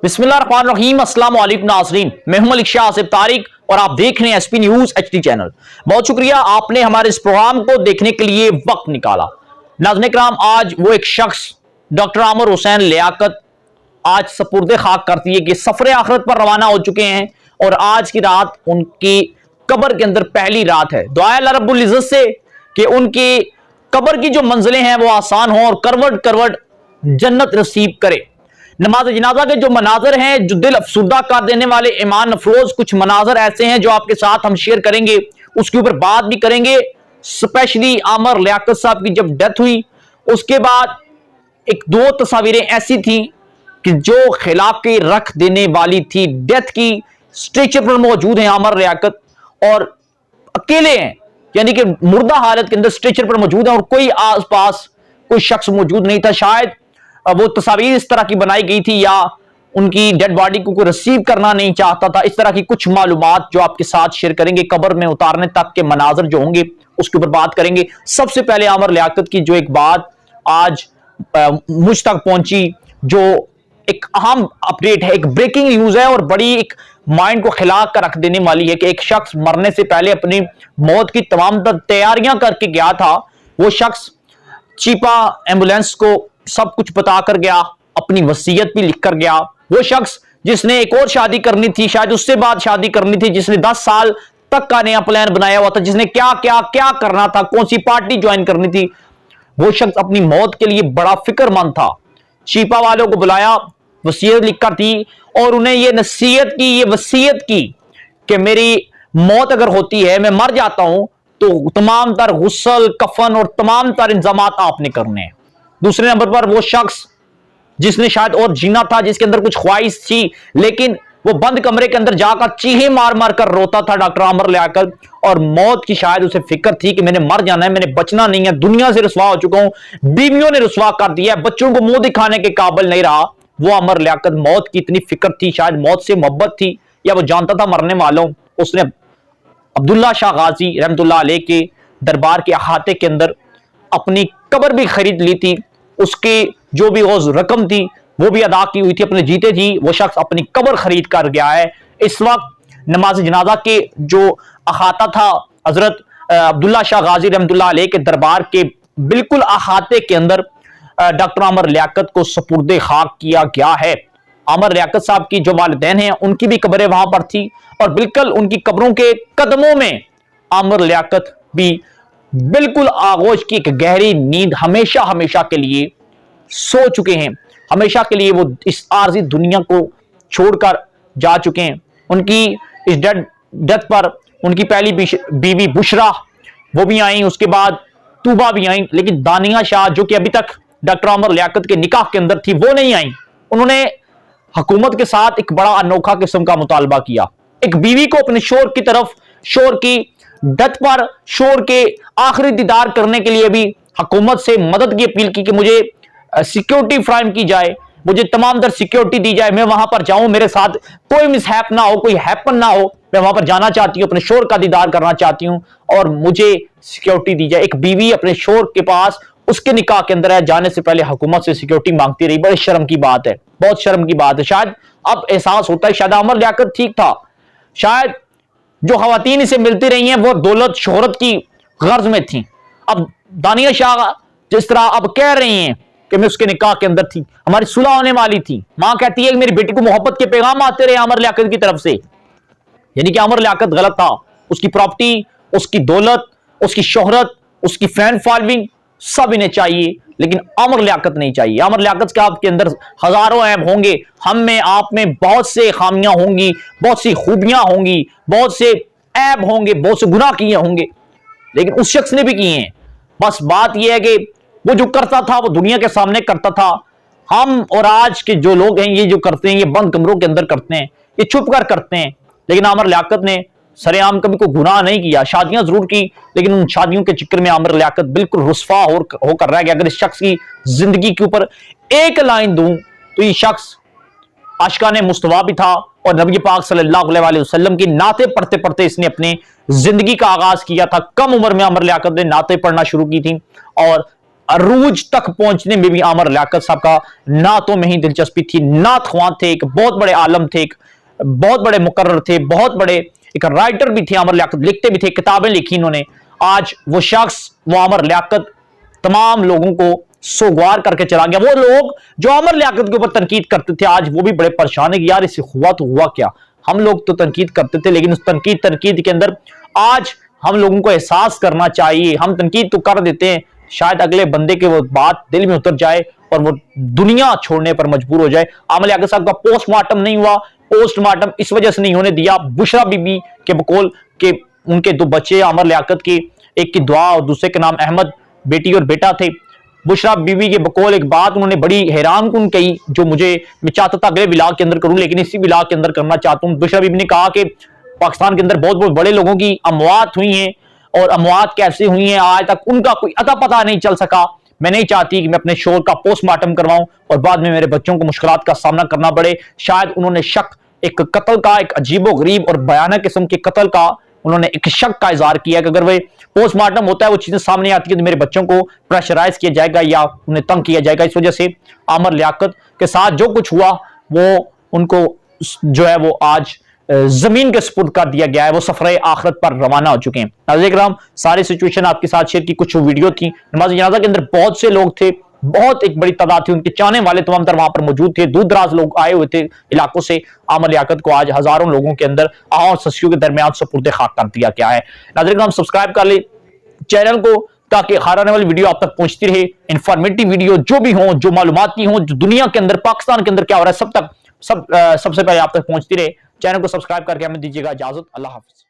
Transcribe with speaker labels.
Speaker 1: बिस्मिल्लाहिर्रहमानिर्रहीम। अस्सलाम वालेकुम नाज़रीन, मैं हूं मलिक शाह आसिफ तारिक और आप देख रहे हैं एसपी न्यूज एचडी चैनल। बहुत शुक्रिया आपने हमारे इस प्रोग्राम को देखने के लिए वक्त निकाला। नाज़रीन किराम, आज वो एक शख्स डॉक्टर आमिर हुसैन लियाकत आज सपुर्दे खाक करती है कि सफर आखिरत पर रवाना हो चुके हैं और आज की रात उनकी कब्र के अंदर पहली रात है। दुआ अल्लाह रब्बुल इज्जत से कि उनकी कब्र की जो मंजिलें हैं वो आसान हो और करवट करवट जन्नत नसीब करे। नमाज जनाजा के जो मनाजर हैं जो दिल अफसुदा कर देने वाले, ईमान अफरोज कुछ मनाजर ऐसे हैं जो आपके साथ हम शेयर करेंगे, उसके ऊपर बात भी करेंगे। स्पेशली आमिर लियाकत साहब की जब डेथ हुई उसके बाद एक दो तस्वीरें ऐसी थी कि जो खिलाफ के रख देने वाली थी। डेथ की स्ट्रेचर पर मौजूद हैं आमिर लियाकत और अकेले हैं, यानी कि मुर्दा हालत के अंदर स्ट्रेचर पर मौजूद है और कोई आसपास कोई शख्स मौजूद नहीं था। शायद वो तस्वीर इस तरह की बनाई गई थी या उनकी डेड बॉडी को कोई रिसीव करना नहीं चाहता था। इस तरह की कुछ मालूमात जो आपके साथ शेयर करेंगे। कब्र में उतारने तक के मनाजर जो होंगे उसके ऊपर बात करेंगे। सबसे पहले आमिर लियाकत की जो एक बात आज मुझ तक पहुंची, जो एक अहम अपडेट है, एक ब्रेकिंग न्यूज है और बड़ी एक माइंड को खिला कर रख देने वाली है कि एक शख्स मरने से पहले अपनी मौत की तमाम तैयारियां करके गया था। वो शख्स चीपा एम्बुलेंस को सब कुछ बताकर गया, अपनी वसीयत भी लिख कर गया। वो शख्स जिसने एक और शादी करनी थी, शायद उससे बाद शादी करनी थी, जिसने 10 साल तक का नया प्लान बनाया हुआ था, जिसने क्या क्या क्या करना था, कौन सी पार्टी ज्वाइन करनी थी, वो शख्स अपनी मौत के लिए बड़ा फिक्रमंद था। चीपा वालों को बुलाया, वसीयत लिखकर दी और उन्हें यह नसीहत की, ये वसीयत की कि मेरी मौत अगर होती है, मैं मर जाता हूं, तो तमाम तर गुस्ल कफन और तमाम तर इंतजाम आपने करने हैं। दूसरे नंबर पर वो शख्स जिसने शायद और जीना था, जिसके अंदर कुछ ख्वाहिश थी, लेकिन वो बंद कमरे के अंदर जाकर चीखे मार मार कर रोता था, डॉक्टर आमिर लियाकत। और मौत की शायद उसे फिक्र थी कि मैंने मर जाना है, मैंने बचना नहीं है, दुनिया से रुसवा हो चुका हूं, बीवियों ने रुसवा कर दिया, बच्चों को मुंह दिखाने के काबिल नहीं रहा। वो आमिर लियाकत, मौत की इतनी फिक्र थी, शायद मौत से मोहब्बत थी या वो जानता था मरने वालों। उसने अब्दुल्ला शाह गाजी रहमतुल्लाह अलैह के दरबार के अहाते के अंदर अपनी कब्र भी खरीद ली थी। उसकी जो भी वो रकम थी वो भी अदा की हुई थी, अपने जीते जी वो शख्स अपनी कब्र खरीद कर गया है। इस वक्त नमाज जनाजा के जो अहाता था हजरत अब्दुल्ला शाह गाजी रहमतुल्लाह अलैह के दरबार के बिल्कुल अहाते के अंदर डॉक्टर आमिर लियाकत को सपुर्दे खाक किया गया है। आमिर लियाकत साहब की जो वालिदैन हैं उनकी भी कब्रें वहां पर थी और बिल्कुल उनकी कब्रों के कदमों में आमिर लियाकत भी बिल्कुल आगोश की एक गहरी नींद हमेशा हमेशा के लिए सो चुके हैं। हमेशा के लिए वो इस आर्जी दुनिया को छोड़कर जा चुके हैं। उनकी इस डेथ पर उनकी पहली बीवी बुशरा वो भी आई, उसके बाद तूबा भी आई, लेकिन दानिया शाह जो कि अभी तक डॉक्टर आमिर लियाकत के निकाह के अंदर थी वो नहीं आई। उन्होंने हुकूमत के साथ एक बड़ा अनोखा किस्म का मुतालबा किया। एक बीवी को अपने शोर की तरफ, शोर की डेथ पर शोर के आखिरी दीदार करने के लिए भी हुकूमत से मदद की अपील की कि मुझे सिक्योरिटी फ्राहम की जाए, मुझे तमाम दर सिक्योरिटी दी जाए, मैं वहां पर जाऊं, मेरे साथ कोई मिसहैप ना हो, कोई हैपन ना हो, मैं वहां पर जाना चाहती हूं, अपने शोर का दीदार करना चाहती हूं और मुझे सिक्योरिटी दी जाए। एक बीवी अपने शोर के पास उसके निकाह के अंदर जाने से पहले हुकूमत से सिक्योरिटी मांगती रही। बड़ी शर्म की बात है, बहुत शर्म की बात है। शायद अब एहसास होता है शायद आमिर लियाकत ठीक था, शायद जो खवातीन इसे मिलती रही हैं वो दौलत शोहरत की गर्ज में थी। अब दानिया शाह जिस तरह अब कह रही हैं कि मैं उसके निकाह के अंदर थी, हमारी सुलह होने वाली थी, मां कहती है कि मेरी बेटी को मोहब्बत के पैगाम आते रहे आमिर लियाकत की तरफ से, यानी कि आमिर लियाकत गलत था। उसकी प्रॉपर्टी, उसकी दौलत, उसकी शोहरत, उसकी फैन फॉलोइंग सब इन्हें चाहिए, लेकिन आमिर लियाकत नहीं चाहिए। आमिर लियाकत के आपके अंदर हजारों ऐब होंगे, हम में आप में बहुत से खामियां होंगी, बहुत सी खूबियां होंगी, बहुत से ऐब होंगे, बहुत से गुनाह किए होंगे, लेकिन उस शख्स ने भी किए हैं। बस बात यह है कि वो जो करता था वो दुनिया के सामने करता था। हम और आज के जो लोग हैं ये जो करते हैं ये बंद कमरों के अंदर करते हैं, ये छुप कर करते हैं। लेकिन आमिर लियाकत ने सरेआम कभी कोई गुनाह नहीं किया, शादियां जरूर की, लेकिन उन शादियों के चक्कर में आमिर लियाकत बिल्कुल रुस्वा होकर रह गया। अगर इस शख्स की जिंदगी के ऊपर एक लाइन दूं तो ये शख्स आशिकाने मुस्तफा भी था और नबी पाक सल्लल्लाहु अलैहि वसल्लम की नाते पढ़ते पढ़ते इसने अपनी जिंदगी का आगाज किया था। कम उम्र में आमिर लियाकत ने नाते पढ़ना शुरू की थी और अरूज तक पहुंचने में भी आमर लियाकत साहब का नातों में ही दिलचस्पी थी। नात ख्वां थे, एक बहुत बड़े आलम थे, एक बहुत बड़े मुकर्रर थे, बहुत बड़े एक राइटर भी थे। आमर लियाकत लिखते भी थे, किताबें लिखी इन्होंने। आज वो शख्स, वो आमर लियाकत तमाम लोगों को सोगवार करके चला गया। वो लोग जो आमर लियाकत के ऊपर तनकीद करते थे, आज वो भी बड़े परेशान है कि यार इससे हुआ तो हुआ क्या। हम लोग तो तनकीद करते थे, लेकिन उस तनकीद के अंदर आज हम लोगों को एहसास करना चाहिए। हम तनकीद तो कर देते हैं, शायद अगले बंदे के वो बात दिल में उतर जाए और वो दुनिया छोड़ने पर मजबूर हो जाए। आमर लियाकत साहब का पोस्टमार्टम नहीं हुआ। पोस्टमार्टम इस वजह से नहीं होने दिया, बुशरा बीबी के बकौल के उनके दो बच्चे आमर लियाकत के, एक की दुआ और दूसरे के नाम अहमद, बेटी और बेटा थे। बुशरा बीबी के बकौल एक बात उन्होंने बड़ी हैरान कुन कही, जो मैं चाहता था अगले विलाग के अंदर करूं, लेकिन इसी विलाग के अंदर करना चाहता हूं। बुशरा बीबी ने कहा कि पाकिस्तान के अंदर बहुत बहुत बड़े लोगों की अमवात हुई हैं, और अमवात कैसे हुई हैं आज तक उनका कोई अता पता नहीं चल सका। मैं नहीं चाहती कि मैं अपने शोर का पोस्टमार्टम करवाऊं और बाद में मेरे बच्चों को मुश्किलात का सामना करना पड़े। शायद उन्होंने शक, एक कत्ल का, एक अजीबो गरीब और भयानक किस्म के कत्ल का उन्होंने एक शक का इजहार किया कि अगर वे पोस्टमार्टम होता है, वो चीजें सामने आती है तो मेरे बच्चों को प्रेशराइज किया जाएगा या उन्हें तंग किया जाएगा। इस वजह से आमर लियाकत के साथ जो कुछ हुआ वो उनको जो है वो आज जमीन के सुपुर्द कर दिया गया है। वो सफरे आखिरत पर रवाना हो चुके हैं। नाज़रीन किराम, सारी सिचुएशन आपके साथ शेयर की। कुछ वीडियो थी नमाज जनाजा के अंदर, बहुत से लोग थे, बहुत एक बड़ी तादाद थी, उनके चाहने वाले तमाम तर वहां पर मौजूद थे। दूर दराज लोग आए हुए थे इलाकों से। आमर लियाकत को आज हजारों लोगों के अंदर और ससियों के दरमियान सुपुर्द खाक कर दिया गया है। नाज़रीन किराम, सब्सक्राइब कर ले चैनल को, ताकि हर आने वाली वीडियो आप तक पहुंचती रहे। इंफॉर्मेटिव वीडियो जो भी हो, जो मालूमाती हो, जो दुनिया के अंदर, पाकिस्तान के अंदर क्या हो रहा है, सबसे पहले आप तक पहुंचती रहे। चैनल को सब्सक्राइब करके हमें दीजिएगा इजाजत। अल्लाह हाफिज।